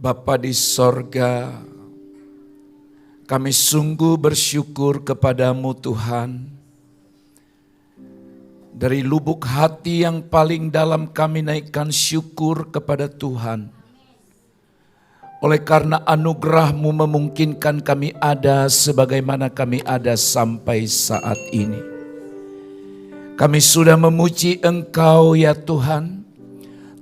Bapa di sorga, kami sungguh bersyukur kepadamu Tuhan. Dari lubuk hati yang paling dalam kami naikkan syukur kepada Tuhan. Oleh karena anugerah-Mu memungkinkan kami ada sebagaimana kami ada sampai saat ini. Kami sudah memuji Engkau ya Tuhan,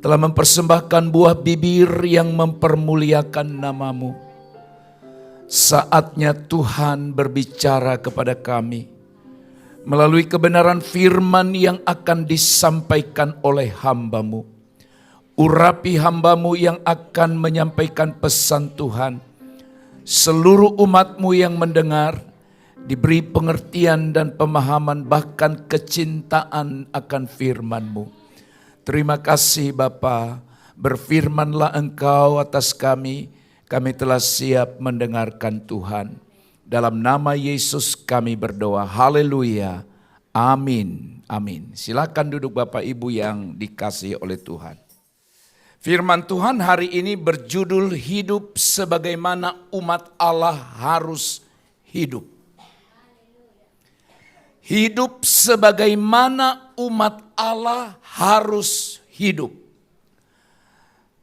telah mempersembahkan buah bibir yang mempermuliakan nama-Mu. Saatnya Tuhan berbicara kepada kami melalui kebenaran firman yang akan disampaikan oleh hamba-Mu. Urapi hamba-Mu yang akan menyampaikan pesan Tuhan. Seluruh umat-Mu yang mendengar diberi pengertian dan pemahaman bahkan kecintaan akan firman-Mu. Terima kasih Bapa, berfirmanlah Engkau atas kami telah siap mendengarkan Tuhan. Dalam nama Yesus kami berdoa, haleluya, amin, amin. Silakan duduk Bapak Ibu yang dikasihi oleh Tuhan. Firman Tuhan hari ini berjudul hidup sebagaimana umat Allah harus hidup. Hidup sebagaimana umat Allah harus hidup.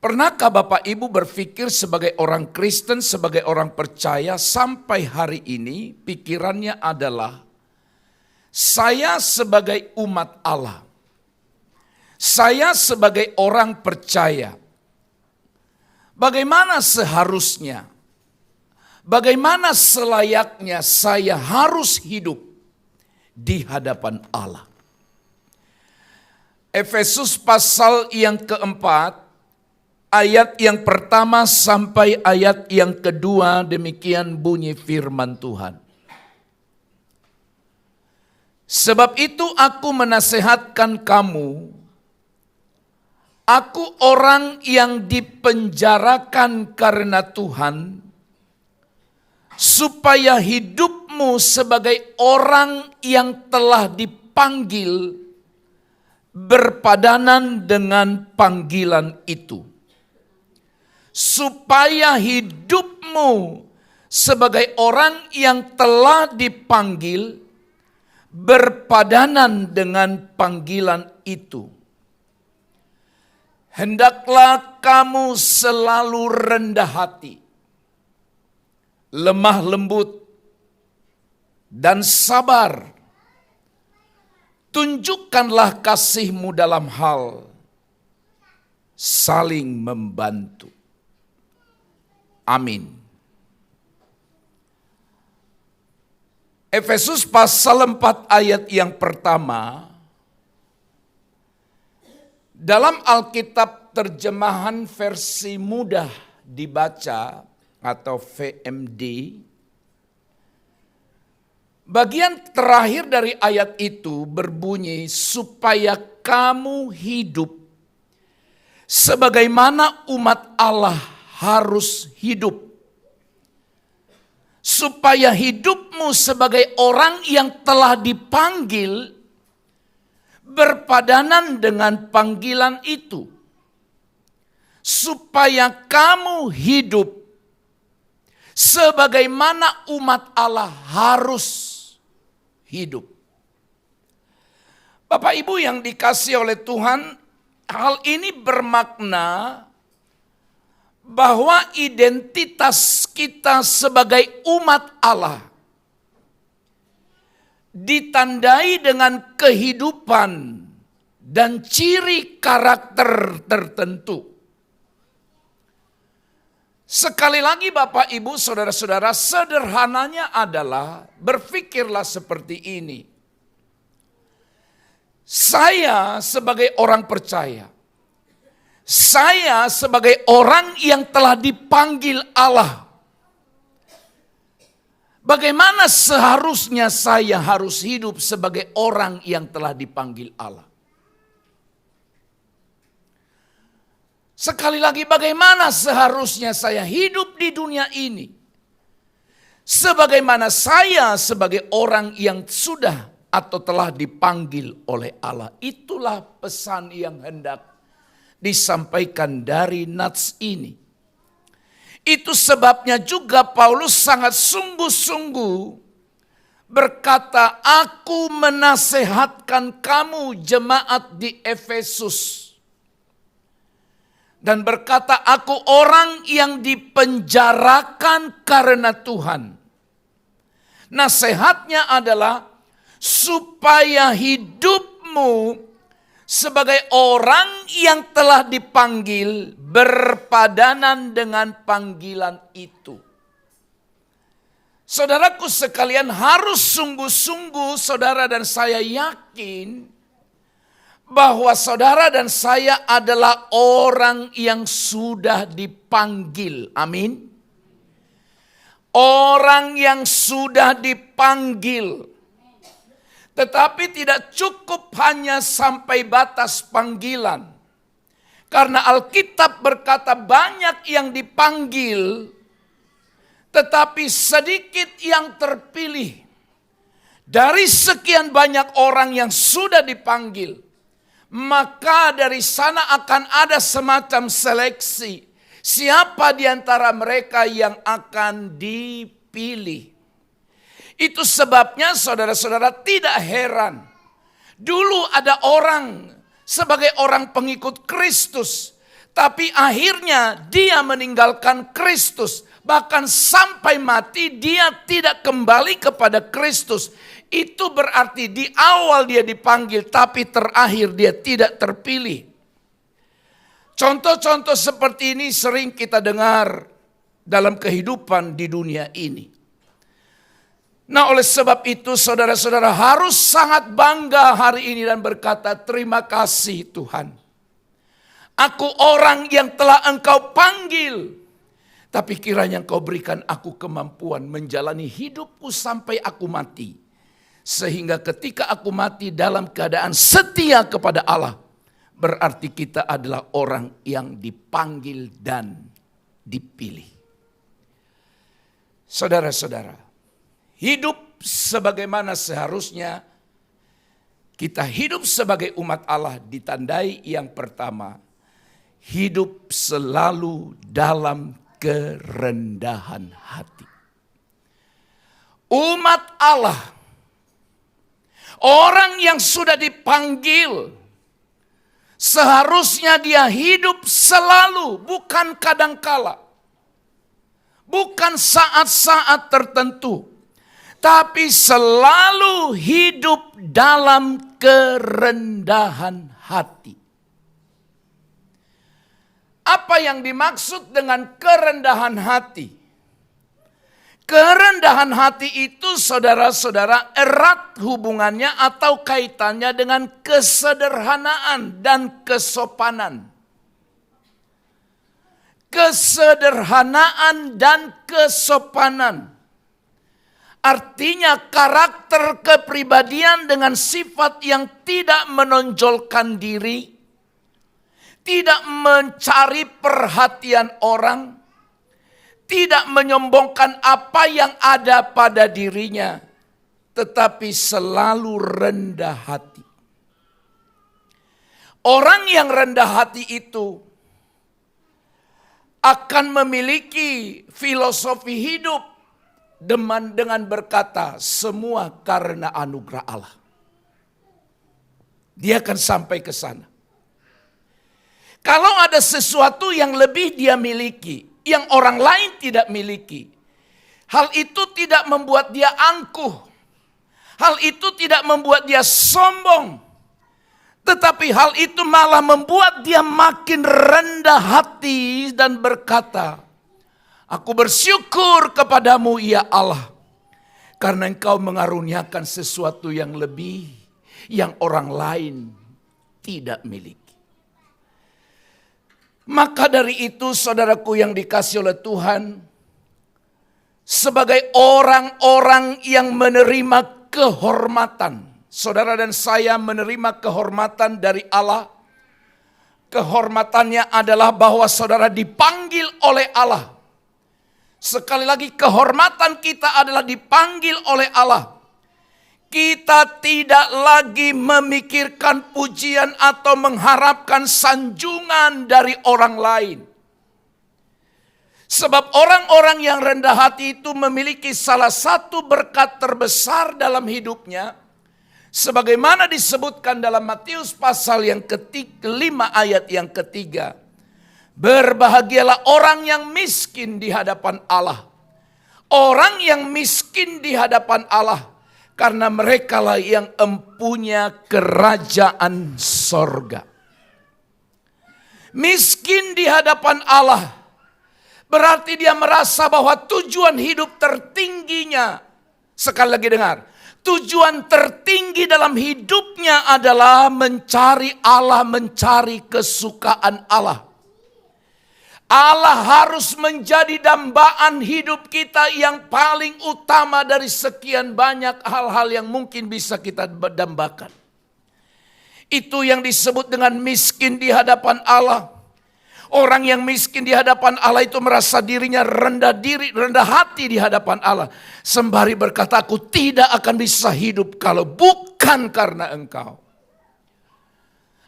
Pernahkah Bapak Ibu berpikir sebagai orang Kristen, sebagai orang percaya sampai hari ini pikirannya adalah saya sebagai umat Allah, saya sebagai orang percaya, bagaimana seharusnya, bagaimana selayaknya saya harus hidup di hadapan Allah. Efesus pasal yang keempat, ayat yang pertama sampai ayat yang kedua, demikian bunyi firman Tuhan. Sebab itu aku menasehatkan kamu, aku orang yang dipenjarakan karena Tuhan, supaya hidupmu sebagai orang yang telah dipanggil berpadanan dengan panggilan itu. Supaya hidupmu sebagai orang yang telah dipanggil berpadanan dengan panggilan itu. Hendaklah kamu selalu rendah hati, lemah lembut, dan sabar. Tunjukkanlah kasih-Mu dalam hal saling membantu. Amin. Efesus pasal 4 ayat yang pertama, dalam Alkitab terjemahan versi mudah dibaca atau VMD, bagian terakhir dari ayat itu berbunyi, supaya kamu hidup sebagaimana umat Allah harus hidup. Supaya hidupmu sebagai orang yang telah dipanggil berpadanan dengan panggilan itu. Supaya kamu hidup sebagaimana umat Allah harus hidup. Bapak Ibu yang dikasihi oleh Tuhan, hal ini bermakna bahwa identitas kita sebagai umat Allah ditandai dengan kehidupan dan ciri karakter tertentu. Sekali lagi Bapak Ibu Saudara-saudara, sederhananya adalah berpikirlah seperti ini. Saya sebagai orang percaya, saya sebagai orang yang telah dipanggil Allah, bagaimana seharusnya saya harus hidup sebagai orang yang telah dipanggil Allah? Sekali lagi, bagaimana seharusnya saya hidup di dunia ini? Sebagaimana saya sebagai orang yang sudah atau telah dipanggil oleh Allah. Itulah pesan yang hendak disampaikan dari nats ini. Itu sebabnya juga Paulus sangat sungguh-sungguh berkata, aku menasehatkan kamu jemaat di Efesus. Dan berkata, aku orang yang dipenjarakan karena Tuhan. Nasihatnya adalah supaya hidupmu sebagai orang yang telah dipanggil berpadanan dengan panggilan itu. Saudaraku sekalian, harus sungguh-sungguh saudara dan saya yakin bahwa saudara dan saya adalah orang yang sudah dipanggil. Amin. Orang yang sudah dipanggil. Tetapi tidak cukup hanya sampai batas panggilan. Karena Alkitab berkata banyak yang dipanggil, tetapi sedikit yang terpilih. Dari sekian banyak orang yang sudah dipanggil, maka dari sana akan ada semacam seleksi. Siapa di antara mereka yang akan dipilih? Itu sebabnya saudara-saudara tidak heran. Dulu ada orang sebagai orang pengikut Kristus. Tapi akhirnya dia meninggalkan Kristus. Bahkan sampai mati dia tidak kembali kepada Kristus. Itu berarti di awal dia dipanggil tapi terakhir dia tidak terpilih. Contoh-contoh seperti ini sering kita dengar dalam kehidupan di dunia ini. Nah, oleh sebab itu saudara-saudara harus sangat bangga hari ini dan berkata, terima kasih Tuhan. Aku orang yang telah Engkau panggil. Tapi kiranya Engkau berikan aku kemampuan menjalani hidupku sampai aku mati. Sehingga ketika aku mati dalam keadaan setia kepada Allah, berarti kita adalah orang yang dipanggil dan dipilih. Saudara-saudara, hidup sebagaimana seharusnya kita hidup sebagai umat Allah ditandai yang pertama, hidup selalu dalam kerendahan hati. Umat Allah, orang yang sudah dipanggil, seharusnya dia hidup selalu, bukan kadangkala, bukan saat-saat tertentu. Tapi selalu hidup dalam kerendahan hati. Apa yang dimaksud dengan kerendahan hati? Kerendahan hati itu saudara-saudara erat hubungannya atau kaitannya dengan kesederhanaan dan kesopanan. Kesederhanaan dan kesopanan. Artinya karakter kepribadian dengan sifat yang tidak menonjolkan diri, tidak mencari perhatian orang, tidak menyombongkan apa yang ada pada dirinya, tetapi selalu rendah hati. Orang yang rendah hati itu akan memiliki filosofi hidup dengan berkata, semua karena anugerah Allah. Dia akan sampai ke sana. Kalau ada sesuatu yang lebih dia miliki, yang orang lain tidak miliki, hal itu tidak membuat dia angkuh. Hal itu tidak membuat dia sombong. Tetapi hal itu malah membuat dia makin rendah hati dan berkata, aku bersyukur kepadamu ya Allah, karena Engkau mengaruniakan sesuatu yang lebih, yang orang lain tidak miliki. Maka dari itu saudaraku yang dikasihi oleh Tuhan, sebagai orang-orang yang menerima kehormatan, saudara dan saya menerima kehormatan dari Allah. Kehormatannya adalah bahwa saudara dipanggil oleh Allah. Sekali lagi, kehormatan kita adalah dipanggil oleh Allah. Kita tidak lagi memikirkan pujian atau mengharapkan sanjungan dari orang lain. Sebab orang-orang yang rendah hati itu memiliki salah satu berkat terbesar dalam hidupnya. Sebagaimana disebutkan dalam Matius pasal yang ke-5 ayat yang ke-3. Berbahagialah orang yang miskin di hadapan Allah. Orang yang miskin di hadapan Allah. Karena merekalah yang empunya kerajaan sorga. Miskin di hadapan Allah. Berarti dia merasa bahwa tujuan hidup tertingginya, sekali lagi dengar, tujuan tertinggi dalam hidupnya adalah mencari Allah, mencari kesukaan Allah. Allah harus menjadi dambaan hidup kita yang paling utama dari sekian banyak hal-hal yang mungkin bisa kita dambakan. Itu yang disebut dengan miskin di hadapan Allah. Orang yang miskin di hadapan Allah itu merasa dirinya rendah diri, rendah hati di hadapan Allah. Sembari berkata, aku tidak akan bisa hidup kalau bukan karena Engkau.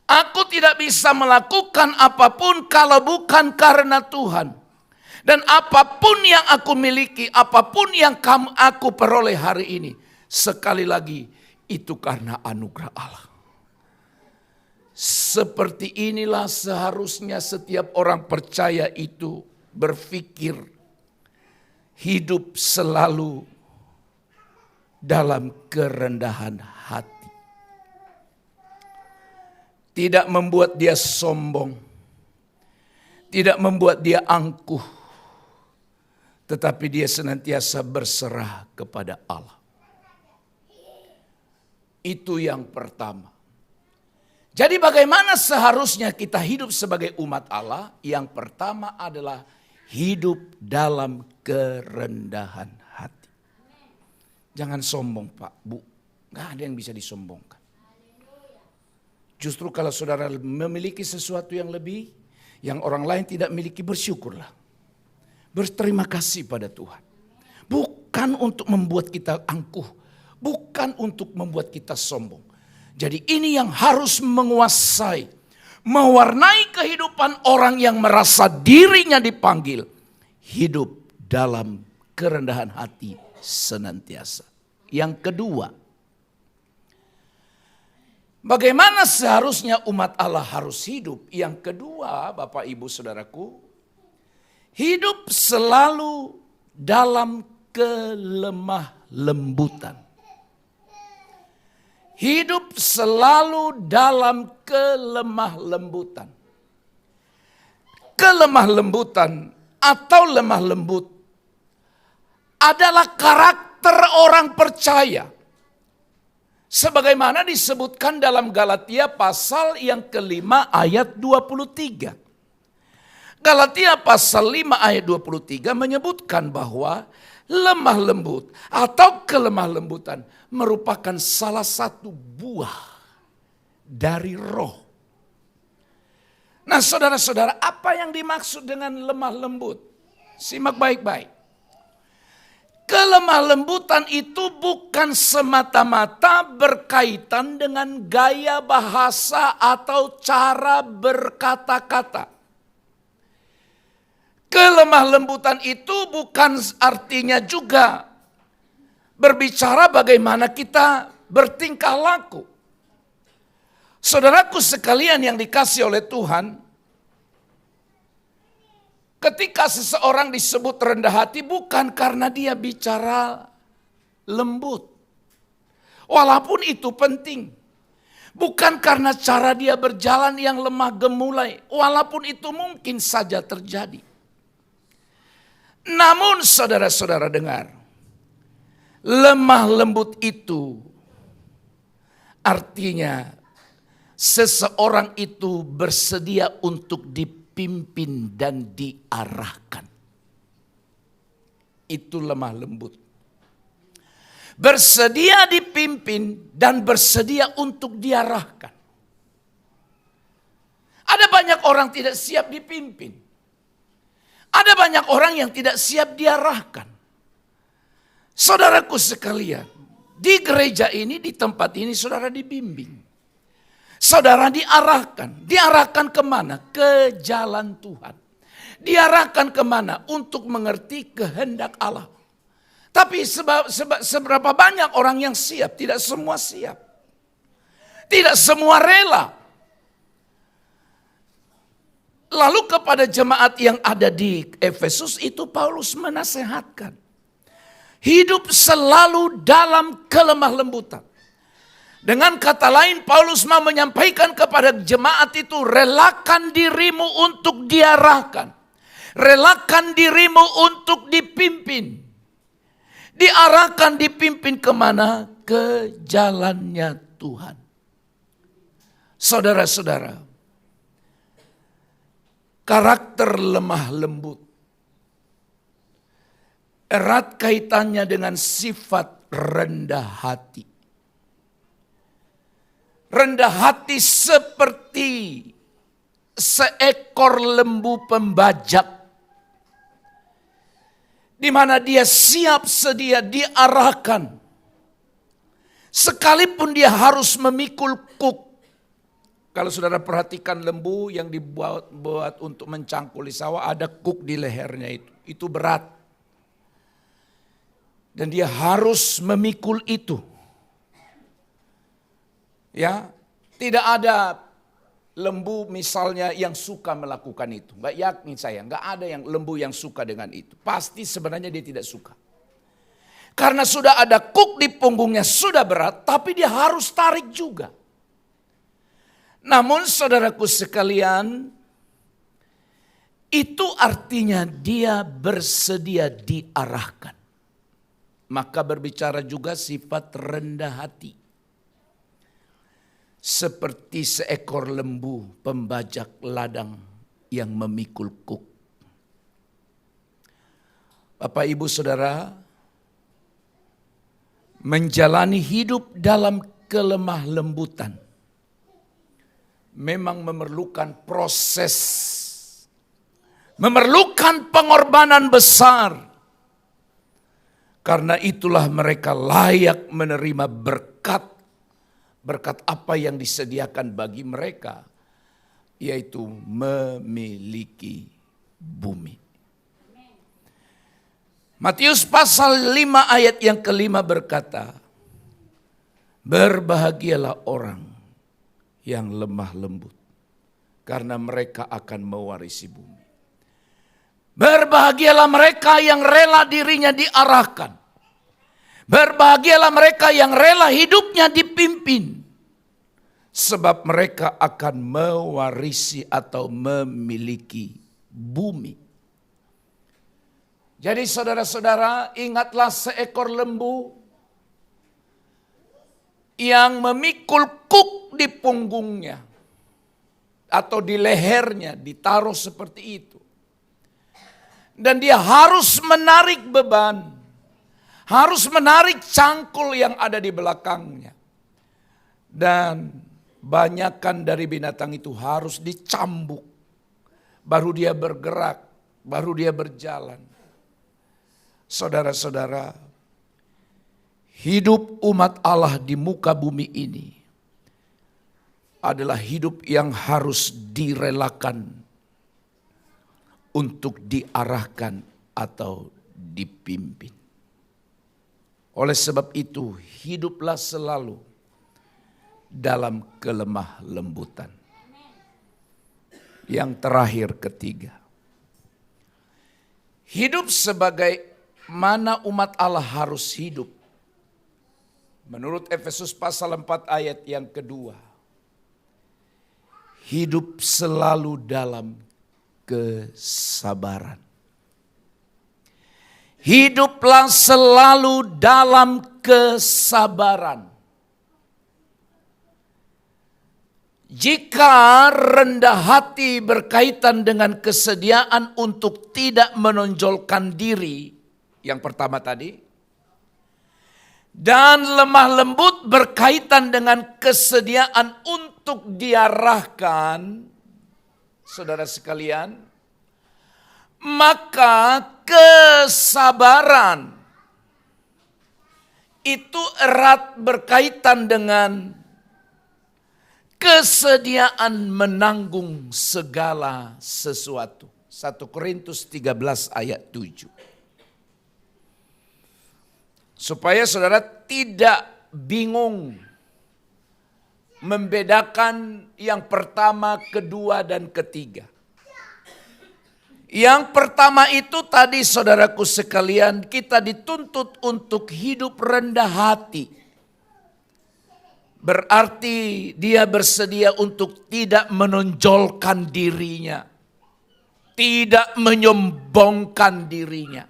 Aku tidak bisa melakukan apapun kalau bukan karena Tuhan. Dan apapun yang aku miliki, apapun yang aku peroleh hari ini, sekali lagi itu karena anugerah Allah. Seperti inilah seharusnya setiap orang percaya itu berpikir, hidup selalu dalam kerendahan hati. Tidak membuat dia sombong, tidak membuat dia angkuh, tetapi dia senantiasa berserah kepada Allah. Itu yang pertama. Jadi bagaimana seharusnya kita hidup sebagai umat Allah? Yang pertama adalah hidup dalam kerendahan hati. Jangan sombong Pak, Bu. Gak ada yang bisa disombongkan. Justru kalau saudara memiliki sesuatu yang lebih, yang orang lain tidak miliki, bersyukurlah. Berterima kasih pada Tuhan. Bukan untuk membuat kita angkuh. Bukan untuk membuat kita sombong. Jadi ini yang harus menguasai, mewarnai kehidupan orang yang merasa dirinya dipanggil. Hidup dalam kerendahan hati senantiasa. Yang kedua, bagaimana seharusnya umat Allah harus hidup? Yang kedua, Bapak Ibu Saudaraku, hidup selalu dalam kelemah lembutan. Hidup selalu dalam kelemah lembutan. Kelemah lembutan atau lemah lembut adalah karakter orang percaya. Sebagaimana disebutkan dalam Galatia pasal yang ke-5 ayat 23. Galatia pasal 5 ayat 23 menyebutkan bahwa lemah lembut atau kelemah lembutan merupakan salah satu buah dari roh. Nah saudara-saudara, apa yang dimaksud dengan lemah lembut? Simak baik-baik. Kelemah lembutan itu bukan semata-mata berkaitan dengan gaya bahasa atau cara berkata-kata. Kelemah lembutan itu bukan artinya juga berbicara bagaimana kita bertingkah laku. Saudaraku sekalian yang dikasihi oleh Tuhan, ketika seseorang disebut rendah hati bukan karena dia bicara lembut. Walaupun itu penting. Bukan karena cara dia berjalan yang lemah gemulai. Walaupun itu mungkin saja terjadi. Namun saudara-saudara dengar, lemah lembut itu artinya seseorang itu bersedia untuk dipimpin dan diarahkan. Itu lemah lembut. Bersedia dipimpin dan bersedia untuk diarahkan. Ada banyak orang tidak siap dipimpin. Ada banyak orang yang tidak siap diarahkan. Saudaraku sekalian, di gereja ini, di tempat ini saudara dibimbing. Saudara diarahkan. Diarahkan kemana? Ke jalan Tuhan. Diarahkan kemana? Untuk mengerti kehendak Allah. Tapi seberapa banyak orang yang siap? Tidak semua siap. Tidak semua rela. Lalu kepada jemaat yang ada di Efesus itu Paulus menasehatkan. Hidup selalu dalam kelemah lembutan. Dengan kata lain Paulus mau menyampaikan kepada jemaat itu, relakan dirimu untuk diarahkan. Relakan dirimu untuk dipimpin. Diarahkan, dipimpin kemana? Ke jalannya Tuhan. Saudara-saudara, karakter lemah lembut erat kaitannya dengan sifat rendah hati. Rendah hati seperti seekor lembu pembajak, di mana dia siap sedia diarahkan. Sekalipun dia harus memikul kuk. Kalau saudara perhatikan lembu yang dibuat untuk mencangkuli sawah, ada kuk di lehernya itu. Itu berat. Dan dia harus memikul itu. Ya, tidak ada lembu misalnya yang suka melakukan itu. Enggak yakin saya, enggak ada yang lembu yang suka dengan itu. Pasti sebenarnya dia tidak suka. Karena sudah ada kuk di punggungnya, sudah berat, tapi dia harus tarik juga. Namun saudaraku sekalian, itu artinya dia bersedia diarahkan. Maka berbicara juga sifat rendah hati. Seperti seekor lembu pembajak ladang yang memikul kuk. Bapak ibu saudara, menjalani hidup dalam kelemah lembutan memang memerlukan proses, memerlukan pengorbanan besar. Karena itulah mereka layak menerima berkat. Berkat apa yang disediakan bagi mereka, yaitu memiliki bumi. Matius pasal 5 ayat yang kelima berkata, berbahagialah orang yang lemah lembut, karena mereka akan mewarisi bumi. Berbahagialah mereka yang rela dirinya diarahkan. Berbahagialah mereka yang rela hidupnya dipimpin. Sebab mereka akan mewarisi atau memiliki bumi. Jadi saudara-saudara, ingatlah seekor lembu yang memikul kuk di punggungnya. Atau di lehernya, ditaruh seperti itu. Dan dia harus menarik beban. Harus menarik cangkul yang ada di belakangnya. Dan banyakkan dari binatang itu harus dicambuk. Baru dia bergerak, baru dia berjalan. Saudara-saudara, hidup umat Allah di muka bumi ini adalah hidup yang harus direlakan untuk diarahkan atau dipimpin. Oleh sebab itu, hiduplah selalu dalam kelemah lembutan. Yang terakhir, ketiga. Hidup sebagai mana umat Allah harus hidup. Menurut Efesus pasal 4 ayat yang kedua. Hidup selalu dalam kesabaran. Hiduplah selalu dalam kesabaran. Jika rendah hati berkaitan dengan kesediaan untuk tidak menonjolkan diri, yang pertama tadi, dan lemah lembut berkaitan dengan kesediaan untuk diarahkan, saudara sekalian, maka kesabaran itu erat berkaitan dengan kesediaan menanggung segala sesuatu. 1 Korintus 13 ayat 7. Supaya saudara tidak bingung membedakan yang pertama, kedua, dan ketiga. Yang pertama itu tadi saudaraku sekalian, kita dituntut untuk hidup rendah hati. Berarti dia bersedia untuk tidak menonjolkan dirinya, tidak menyombongkan dirinya.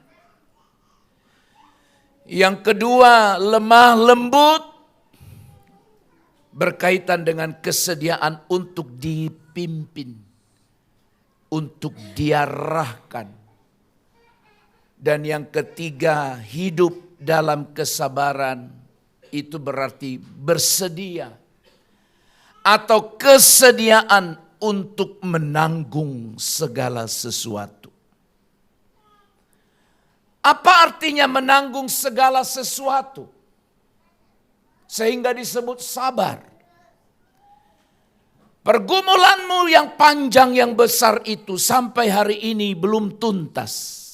Yang kedua, lemah lembut, berkaitan dengan kesediaan untuk dipimpin, untuk diarahkan. Dan yang ketiga, hidup dalam kesabaran, itu berarti bersedia atau kesediaan untuk menanggung segala sesuatu. Apa artinya menanggung segala sesuatu? Sehingga disebut sabar. Pergumulanmu yang panjang, yang besar itu sampai hari ini belum tuntas.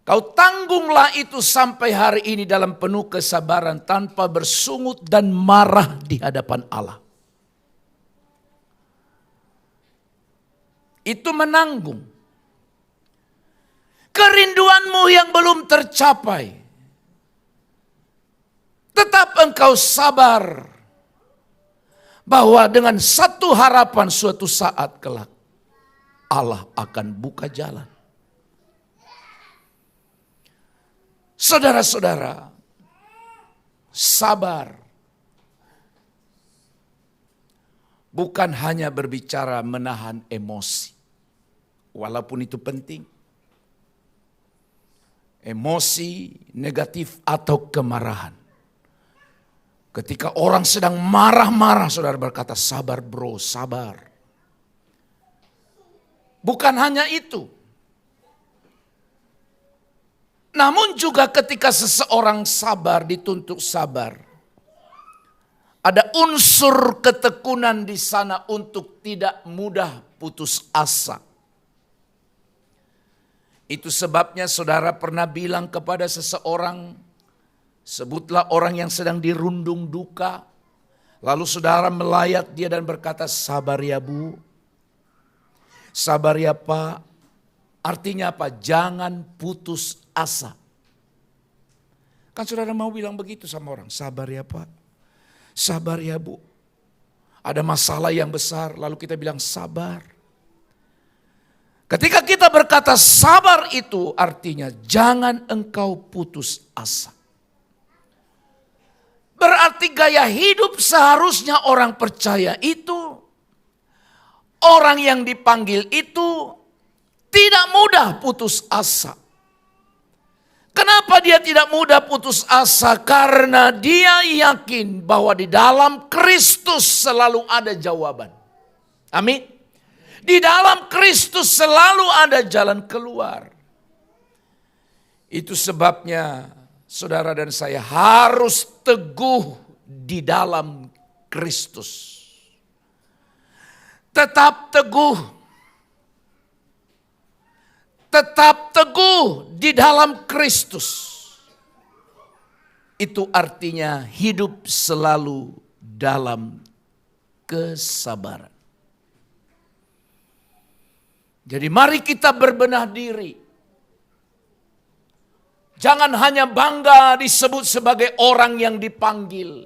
Kau tanggunglah itu sampai hari ini dalam penuh kesabaran tanpa bersungut dan marah di hadapan Allah. Itu menanggung. Kerinduanmu yang belum tercapai, tetap engkau sabar bahwa dengan satu harapan suatu saat kelak Allah akan buka jalan. Saudara-saudara, sabar bukan hanya berbicara menahan emosi, walaupun itu penting. Emosi negatif atau kemarahan. Ketika orang sedang marah-marah, saudara berkata, sabar bro, sabar. Bukan hanya itu. Namun juga ketika seseorang sabar, dituntut sabar. Ada unsur ketekunan di sana untuk tidak mudah putus asa. Itu sebabnya saudara pernah bilang kepada seseorang, sebutlah orang yang sedang dirundung duka. Lalu saudara melayat dia dan berkata, sabar ya bu, sabar ya pak. Artinya apa? Jangan putus asa. Kan saudara mau bilang begitu sama orang, sabar ya pak, sabar ya bu. Ada masalah yang besar, lalu kita bilang sabar. Ketika kita berkata sabar itu artinya jangan engkau putus asa. Berarti gaya hidup seharusnya orang percaya itu, orang yang dipanggil itu tidak mudah putus asa. Kenapa dia tidak mudah putus asa? Karena dia yakin bahwa di dalam Kristus selalu ada jawaban. Amin. Di dalam Kristus selalu ada jalan keluar. Itu sebabnya saudara dan saya harus teguh di dalam Kristus. Tetap teguh. Tetap teguh di dalam Kristus. Itu artinya hidup selalu dalam kesabaran. Jadi mari kita berbenah diri. Jangan hanya bangga disebut sebagai orang yang dipanggil.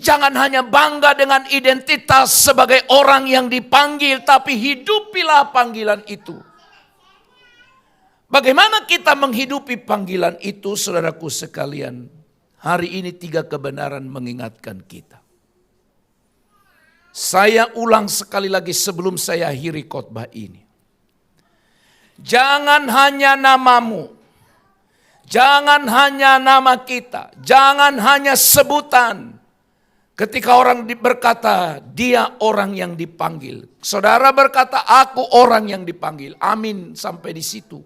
Jangan hanya bangga dengan identitas sebagai orang yang dipanggil, tapi hidupilah panggilan itu. Bagaimana kita menghidupi panggilan itu, saudaraku sekalian? Hari ini 3 kebenaran mengingatkan kita. Saya ulang sekali lagi sebelum saya akhiri khotbah ini. Jangan hanya namamu, jangan hanya nama kita, jangan hanya sebutan. Ketika orang berkata, dia orang yang dipanggil. Saudara berkata, aku orang yang dipanggil. Amin, sampai di situ.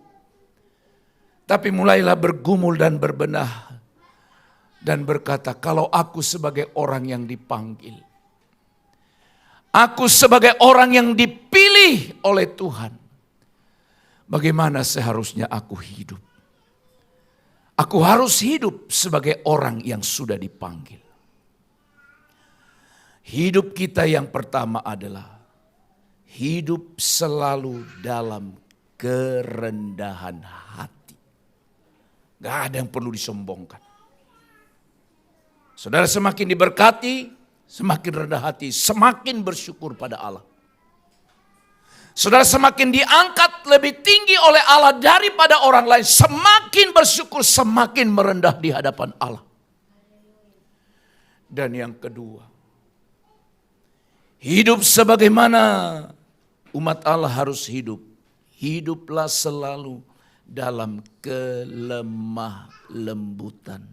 Tapi mulailah bergumul dan berbenah. Dan berkata, kalau aku sebagai orang yang dipanggil, Aku sebagai orang yang dipilih oleh Tuhan. Bagaimana seharusnya aku hidup? Aku harus hidup sebagai orang yang sudah dipanggil. Hidup kita yang pertama adalah hidup selalu dalam kerendahan hati. Gak ada yang perlu disombongkan. Saudara semakin diberkati, semakin rendah hati, semakin bersyukur pada Allah. Saudara semakin diangkat lebih tinggi oleh Allah daripada orang lain, semakin bersyukur, semakin merendah di hadapan Allah. Dan yang kedua, hidup sebagaimana umat Allah harus hidup. Hiduplah selalu dalam kelemah lembutan.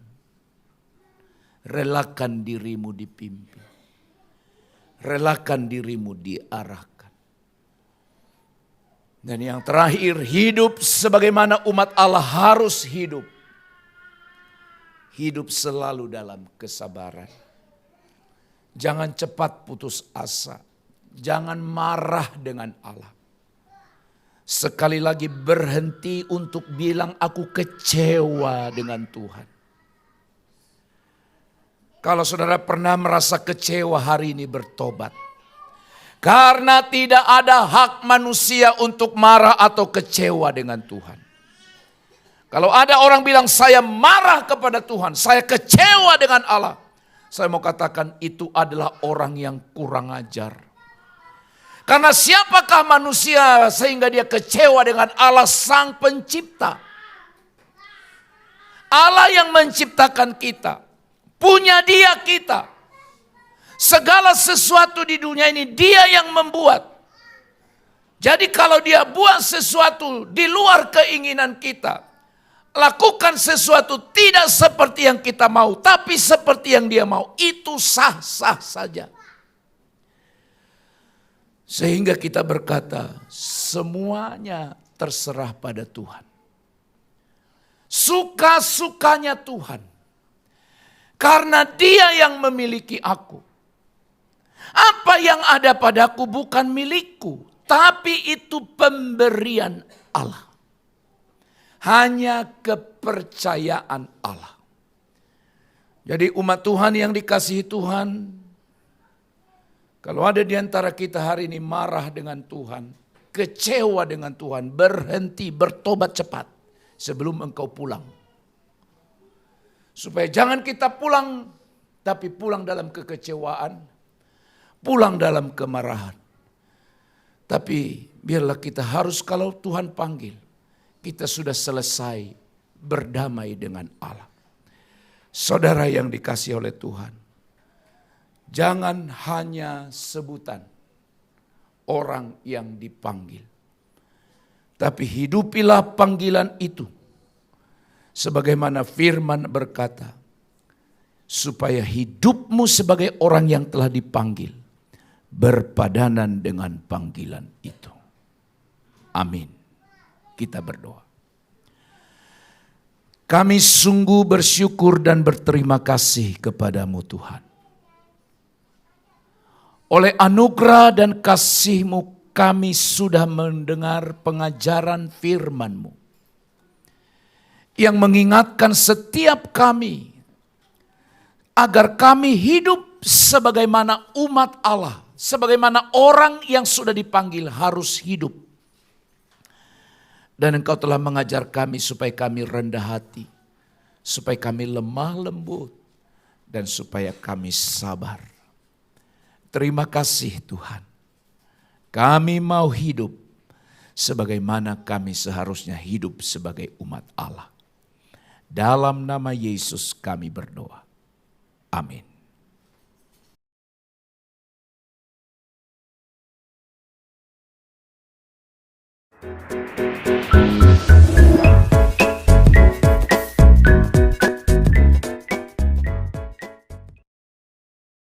Relakan dirimu dipimpin. Relakan dirimu diarahkan. Dan yang terakhir, hidup sebagaimana umat Allah harus hidup. Hidup selalu dalam kesabaran. Jangan cepat putus asa. Jangan marah dengan Allah. Sekali lagi berhenti untuk bilang aku kecewa dengan Tuhan. Kalau saudara pernah merasa kecewa hari ini bertobat. Karena tidak ada hak manusia untuk marah atau kecewa dengan Tuhan. Kalau ada orang bilang saya marah kepada Tuhan, saya kecewa dengan Allah. Saya mau katakan itu adalah orang yang kurang ajar. Karena siapakah manusia sehingga dia kecewa dengan Allah Sang Pencipta? Allah yang menciptakan kita. Punya Dia kita. Segala sesuatu di dunia ini Dia yang membuat. Jadi kalau Dia buat sesuatu di luar keinginan kita, lakukan sesuatu tidak seperti yang kita mau, tapi seperti yang Dia mau, itu sah-sah saja. Sehingga kita berkata, semuanya terserah pada Tuhan. Suka-sukanya Tuhan. Karena Dia yang memiliki aku. Apa yang ada padaku bukan milikku, tapi itu pemberian Allah. Hanya kepercayaan Allah. Jadi umat Tuhan yang dikasihi Tuhan, kalau ada di antara kita hari ini marah dengan Tuhan, kecewa dengan Tuhan, berhenti, bertobat cepat sebelum engkau pulang. Supaya jangan kita pulang, tapi pulang dalam kekecewaan, pulang dalam kemarahan. Tapi biarlah kita harus kalau Tuhan panggil, kita sudah selesai berdamai dengan Allah. Saudara yang dikasihi oleh Tuhan, jangan hanya sebutan orang yang dipanggil. Tapi hidupilah panggilan itu. Sebagaimana firman berkata, supaya hidupmu sebagai orang yang telah dipanggil, berpadanan dengan panggilan itu. Amin. Kita berdoa. Kami sungguh bersyukur dan berterima kasih kepadamu Tuhan. Oleh anugerah dan kasih-Mu kami sudah mendengar pengajaran firman-Mu. Yang mengingatkan setiap kami agar kami hidup sebagaimana umat Allah, sebagaimana orang yang sudah dipanggil harus hidup. Dan Engkau telah mengajar kami supaya kami rendah hati, supaya kami lemah lembut, dan supaya kami sabar. Terima kasih Tuhan. Kami mau hidup sebagaimana kami seharusnya hidup sebagai umat Allah. Dalam nama Yesus kami berdoa. Amin.